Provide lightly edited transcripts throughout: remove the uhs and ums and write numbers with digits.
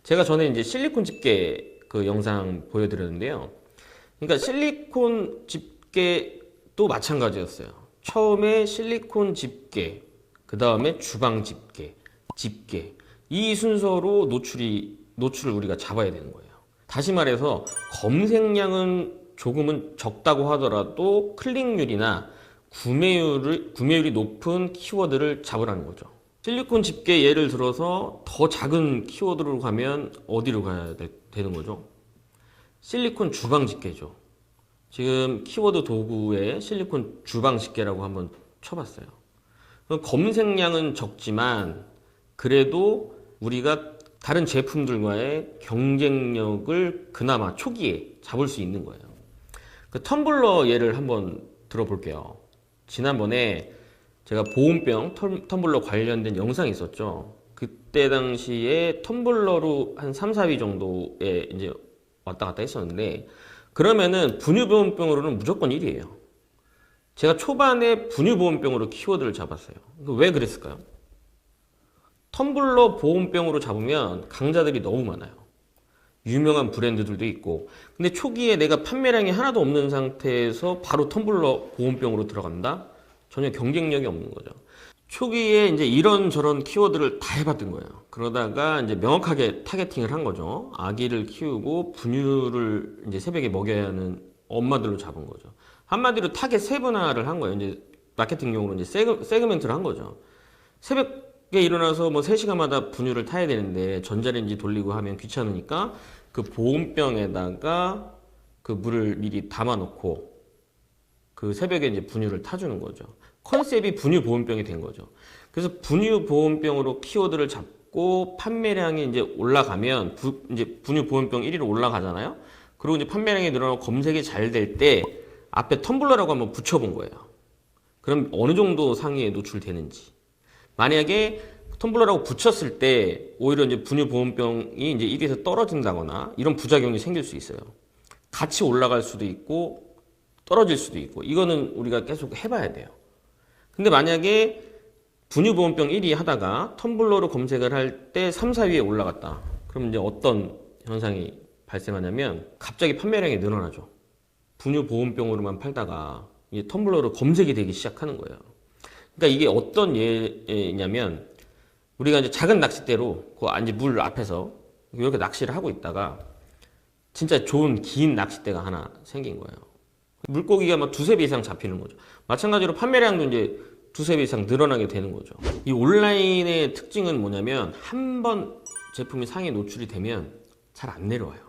제가 전에 이제 실리콘 집게 그 영상 보여드렸는데요. 그러니까 실리콘 집게도 마찬가지였어요. 처음에 실리콘 집게, 그 다음에 주방 집게, 집게. 이 순서로 노출을 우리가 잡아야 되는 거예요. 다시 말해서 검색량은 조금은 적다고 하더라도 클릭률이나 구매율이 높은 키워드를 잡으라는 거죠. 실리콘 집게 예를 들어서 더 작은 키워드로 가면 어디로 가야 되는 거죠? 실리콘 주방 집게죠. 지금 키워드 도구에 실리콘 주방 집게라고 한번 쳐봤어요. 검색량은 적지만 그래도 우리가 다른 제품들과의 경쟁력을 그나마 초기에 잡을 수 있는 거예요. 그 텀블러 예를 한번 들어볼게요. 지난번에 제가 보온병 텀블러 관련된 영상이 있었죠. 그때 당시에 텀블러로 한 3, 4위 정도에 이제 왔다 갔다 했었는데, 그러면은 분유보온병으로는 무조건 1위예요. 제가 초반에 분유보온병으로 키워드를 잡았어요. 왜 그랬을까요? 텀블러 보온병으로 잡으면 강자들이 너무 많아요. 유명한 브랜드들도 있고. 근데 초기에 내가 판매량이 하나도 없는 상태에서 바로 텀블러 보온병으로 들어간다? 전혀 경쟁력이 없는 거죠. 초기에 이제 이런저런 키워드를 다 해봤던 거예요. 그러다가 이제 명확하게 타겟팅을 한 거죠. 아기를 키우고 분유를 이제 새벽에 먹여야 하는 엄마들로 잡은 거죠. 한마디로 타겟 세분화를 한 거예요. 이제 마케팅용으로 이제 세그멘트를 한 거죠. 새벽에 일어나서 뭐 3시간마다 분유를 타야 되는데 전자레인지 돌리고 하면 귀찮으니까 그 보온병에다가 그 물을 미리 담아 놓고 그 새벽에 이제 분유를 타주는 거죠. 컨셉이 분유 보온병이 된 거죠. 그래서 분유 보온병으로 키워드를 잡고 판매량이 이제 올라가면 이제 분유 보온병 1위로 올라가잖아요. 그리고 이제 판매량이 늘어나고 검색이 잘 될 때 앞에 텀블러라고 한번 붙여본 거예요. 그럼 어느 정도 상위에 노출되는지. 만약에 텀블러라고 붙였을 때 오히려 이제 분유 보온병이 이제 1위에서 떨어진다거나 이런 부작용이 생길 수 있어요. 같이 올라갈 수도 있고 떨어질 수도 있고, 이거는 우리가 계속 해봐야 돼요. 근데 만약에 분유보온병 1위 하다가 텀블러로 검색을 할 때 3, 4위에 올라갔다. 그럼 이제 어떤 현상이 발생하냐면 갑자기 판매량이 늘어나죠. 분유보온병으로만 팔다가 이제 텀블러로 검색이 되기 시작하는 거예요. 그러니까 이게 어떤 예냐면 우리가 이제 작은 낚싯대로 그 이제 물 앞에서 이렇게 낚시를 하고 있다가 진짜 좋은 긴 낚싯대가 하나 생긴 거예요. 물고기가 막 두세 배 이상 잡히는 거죠. 마찬가지로 판매량도 이제 두세 배 이상 늘어나게 되는 거죠. 이 온라인의 특징은 뭐냐면 한 번 제품이 상위 노출이 되면 잘 안 내려와요.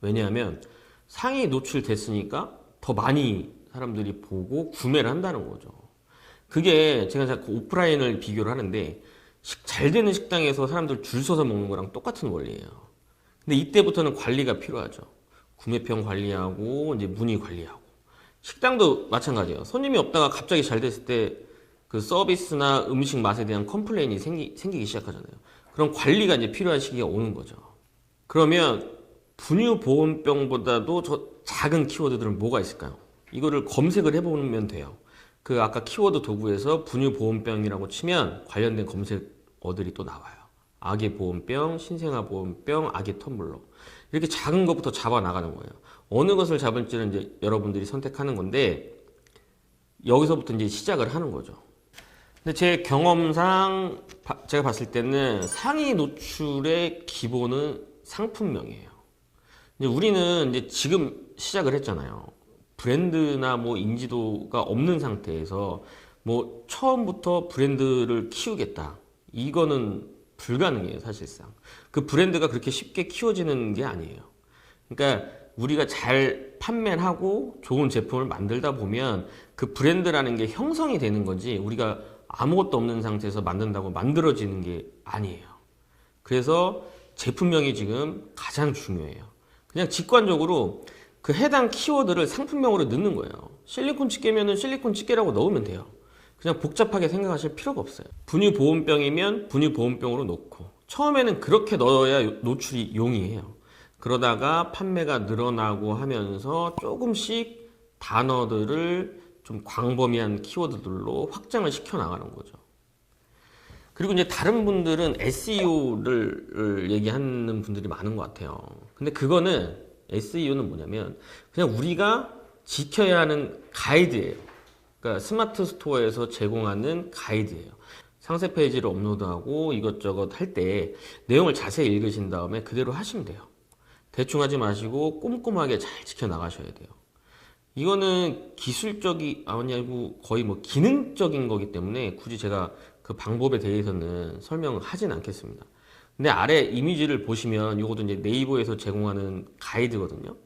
왜냐하면 상위 노출됐으니까 더 많이 사람들이 보고 구매를 한다는 거죠. 그게 제가 자꾸 오프라인을 비교를 하는데 잘 되는 식당에서 사람들 줄 서서 먹는 거랑 똑같은 원리예요. 근데 이때부터는 관리가 필요하죠. 구매평 관리하고 이제 문의 관리하고. 식당도 마찬가지예요. 손님이 없다가 갑자기 잘 됐을 때 그 서비스나 음식 맛에 대한 컴플레인이 생기기 시작하잖아요. 그럼 관리가 이제 필요한 시기가 오는 거죠. 그러면 분유 보온병보다도 저 작은 키워드들은 뭐가 있을까요? 이거를 검색을 해보면 돼요. 그 아까 키워드 도구에서 분유 보온병이라고 치면 관련된 검색어들이 또 나와요. 아기 보온병, 신생아 보온병, 아기 텀블러. 이렇게 작은 것부터 잡아 나가는 거예요. 어느 것을 잡을지는 이제 여러분들이 선택하는 건데 여기서부터 이제 시작을 하는 거죠. 근데 제 경험상 제가 봤을 때는 상위 노출의 기본은 상품명이에요. 이제 우리는 이제 지금 시작을 했잖아요. 브랜드나 뭐 인지도가 없는 상태에서 뭐 처음부터 브랜드를 키우겠다. 이거는 불가능해요, 사실상. 그 브랜드가 그렇게 쉽게 키워지는 게 아니에요. 그러니까 우리가 잘 판매를 하고 좋은 제품을 만들다 보면 그 브랜드라는 게 형성이 되는 거지 우리가 아무것도 없는 상태에서 만든다고 만들어지는 게 아니에요. 그래서 제품명이 지금 가장 중요해요. 그냥 직관적으로 그 해당 키워드를 상품명으로 넣는 거예요. 실리콘 집게면은 실리콘 집게라고 넣으면 돼요. 그냥 복잡하게 생각하실 필요가 없어요. 분유 보온병이면 분유 보온병으로 놓고 처음에는 그렇게 넣어야 노출이 용이해요. 그러다가 판매가 늘어나고 하면서 조금씩 단어들을 좀 광범위한 키워드들로 확장을 시켜 나가는 거죠. 그리고 이제 다른 분들은 SEO를 얘기하는 분들이 많은 것 같아요. 근데 그거는 SEO는 뭐냐면 그냥 우리가 지켜야 하는 가이드예요. 그러니까 스마트 스토어에서 제공하는 가이드예요. 상세 페이지를 업로드하고 이것저것 할 때 내용을 자세히 읽으신 다음에 그대로 하시면 돼요. 대충 하지 마시고 꼼꼼하게 잘 지켜 나가셔야 돼요. 이거는 기술적이 아니고 거의 뭐 기능적인 거기 때문에 굳이 제가 그 방법에 대해서는 설명을 하진 않겠습니다. 근데 아래 이미지를 보시면 이것도 이제 네이버에서 제공하는 가이드거든요.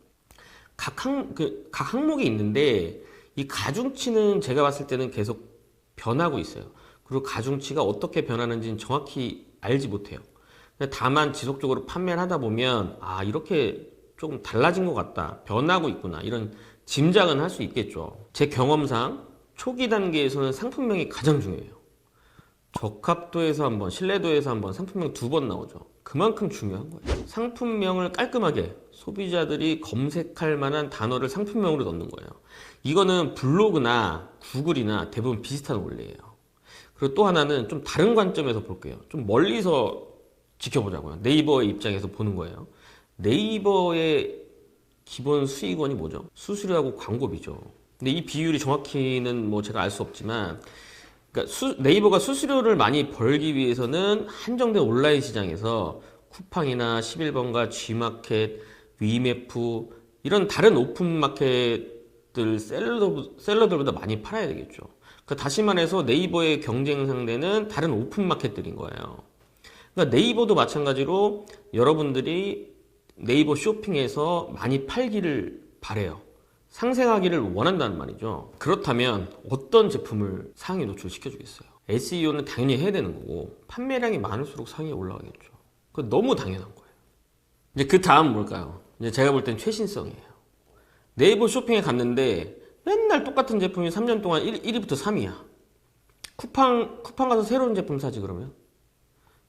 각 항목이 있는데 이 가중치는 제가 봤을 때는 계속 변하고 있어요. 그리고 가중치가 어떻게 변하는지는 정확히 알지 못해요. 다만 지속적으로 판매를 하다 보면 아 이렇게 조금 달라진 것 같다, 변하고 있구나 이런 짐작은 할 수 있겠죠. 제 경험상 초기 단계에서는 상품명이 가장 중요해요. 적합도에서 한 번, 신뢰도에서 한 번, 상품명 2번 나오죠. 그만큼 중요한 거예요. 상품명을 깔끔하게 소비자들이 검색할 만한 단어를 상품명으로 넣는 거예요. 이거는 블로그나 구글이나 대부분 비슷한 원리예요. 그리고 또 하나는 좀 다른 관점에서 볼게요. 좀 멀리서 지켜보자고요. 네이버의 입장에서 보는 거예요. 네이버의 기본 수익원이 뭐죠? 수수료하고 광고비죠. 근데 이 비율이 정확히는 뭐 제가 알 수 없지만, 그러니까 네이버가 수수료를 많이 벌기 위해서는 한정된 온라인 시장에서 쿠팡이나 11번가, G마켓, 위메프 이런 다른 오픈마켓들 셀러들보다 많이 팔아야 되겠죠. 그러니까 다시 말해서 네이버의 경쟁 상대는 다른 오픈마켓들인 거예요. 그러니까 네이버도 마찬가지로 여러분들이 네이버 쇼핑에서 많이 팔기를 바래요. 상생하기를 원한다는 말이죠. 그렇다면 어떤 제품을 상위에 노출시켜 주겠어요? SEO는 당연히 해야 되는 거고 판매량이 많을수록 상위에 올라가겠죠. 그건 너무 당연한 거예요. 이제 그 다음 뭘까요? 이제 제가 볼 땐 최신성이에요. 네이버 쇼핑에 갔는데 맨날 똑같은 제품이 3년 동안 1위부터 3위야. 쿠팡 가서 새로운 제품 사지 그러면?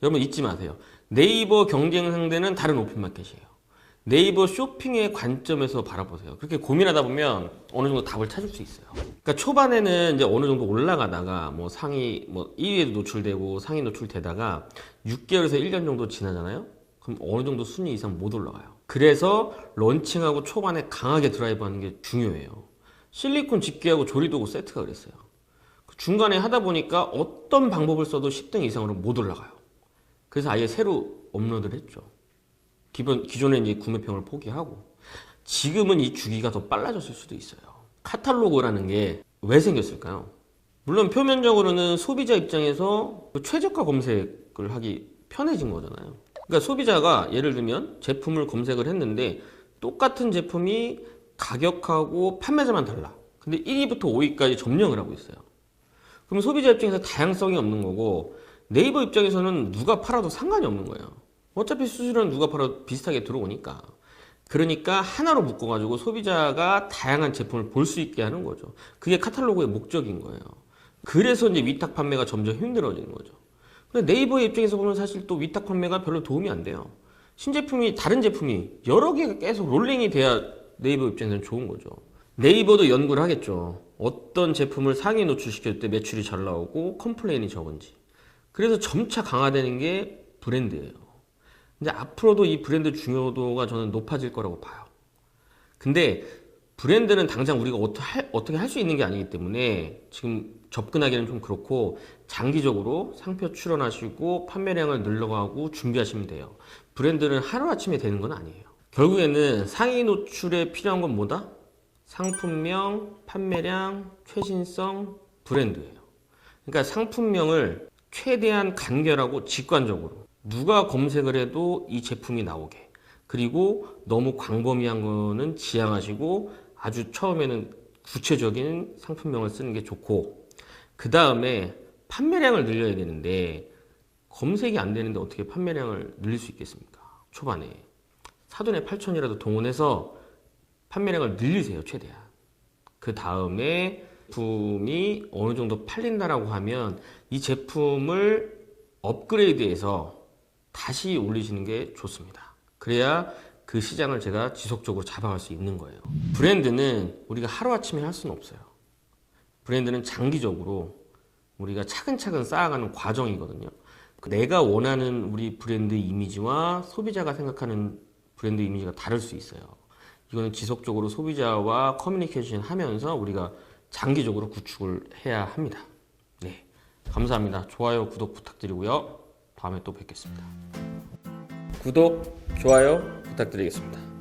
여러분 잊지 마세요. 네이버 경쟁 상대는 다른 오픈마켓이에요. 네이버 쇼핑의 관점에서 바라보세요. 그렇게 고민하다 보면 어느 정도 답을 찾을 수 있어요. 그러니까 초반에는 이제 어느 정도 올라가다가 뭐 상위 뭐 2위에도 노출되고 상위 노출되다가 6개월에서 1년 정도 지나잖아요. 그럼 어느 정도 순위 이상 못 올라가요. 그래서 런칭하고 초반에 강하게 드라이브하는 게 중요해요. 실리콘 집게하고 조리도구 세트가 그랬어요. 중간에 하다 보니까 어떤 방법을 써도 10등 이상으로 못 올라가요. 그래서 아예 새로 업로드를 했죠. 기존에 이제 구매평을 포기하고 지금은 이 주기가 더 빨라졌을 수도 있어요. 카탈로그라는 게 왜 생겼을까요? 물론 표면적으로는 소비자 입장에서 최저가 검색을 하기 편해진 거잖아요. 그러니까 소비자가 예를 들면 제품을 검색을 했는데 똑같은 제품이 가격하고 판매자만 달라. 근데 1위부터 5위까지 점령을 하고 있어요. 그럼 소비자 입장에서 다양성이 없는 거고 네이버 입장에서는 누가 팔아도 상관이 없는 거예요. 어차피 수수료는 누가 팔아도 비슷하게 들어오니까. 그러니까 하나로 묶어가지고 소비자가 다양한 제품을 볼 수 있게 하는 거죠. 그게 카탈로그의 목적인 거예요. 그래서 이제 위탁 판매가 점점 힘들어지는 거죠. 근데 네이버의 입장에서 보면 사실 또 위탁 판매가 별로 도움이 안 돼요. 신제품이, 다른 제품이 여러 개가 계속 롤링이 돼야 네이버 입장에서는 좋은 거죠. 네이버도 연구를 하겠죠. 어떤 제품을 상위 노출시킬 때 매출이 잘 나오고 컴플레인이 적은지. 그래서 점차 강화되는 게 브랜드예요. 근데 앞으로도 이 브랜드 중요도가 저는 높아질 거라고 봐요. 근데 브랜드는 당장 우리가 어떻게 할 수 있는 게 아니기 때문에 지금 접근하기는 좀 그렇고 장기적으로 상표 출원하시고 판매량을 늘려가고 준비하시면 돼요. 브랜드는 하루아침에 되는 건 아니에요. 결국에는 상위 노출에 필요한 건 뭐다? 상품명, 판매량, 최신성, 브랜드예요. 그러니까 상품명을 최대한 간결하고 직관적으로 누가 검색을 해도 이 제품이 나오게, 그리고 너무 광범위한 거는 지양하시고 아주 처음에는 구체적인 상품명을 쓰는 게 좋고, 그 다음에 판매량을 늘려야 되는데 검색이 안 되는데 어떻게 판매량을 늘릴 수 있겠습니까? 초반에 사돈의 8천이라도 동원해서 판매량을 늘리세요, 최대한. 그 다음에 제품이 어느 정도 팔린다라고 하면 이 제품을 업그레이드해서 다시 올리시는 게 좋습니다. 그래야 그 시장을 제가 지속적으로 잡아갈 수 있는 거예요. 브랜드는 우리가 하루아침에 할 수는 없어요. 브랜드는 장기적으로 우리가 차근차근 쌓아가는 과정이거든요. 내가 원하는 우리 브랜드 이미지와 소비자가 생각하는 브랜드 이미지가 다를 수 있어요. 이거는 지속적으로 소비자와 커뮤니케이션 하면서 우리가 장기적으로 구축을 해야 합니다. 네, 감사합니다. 좋아요, 구독 부탁드리고요. 다음에 또 뵙겠습니다. 구독, 좋아요 부탁드리겠습니다.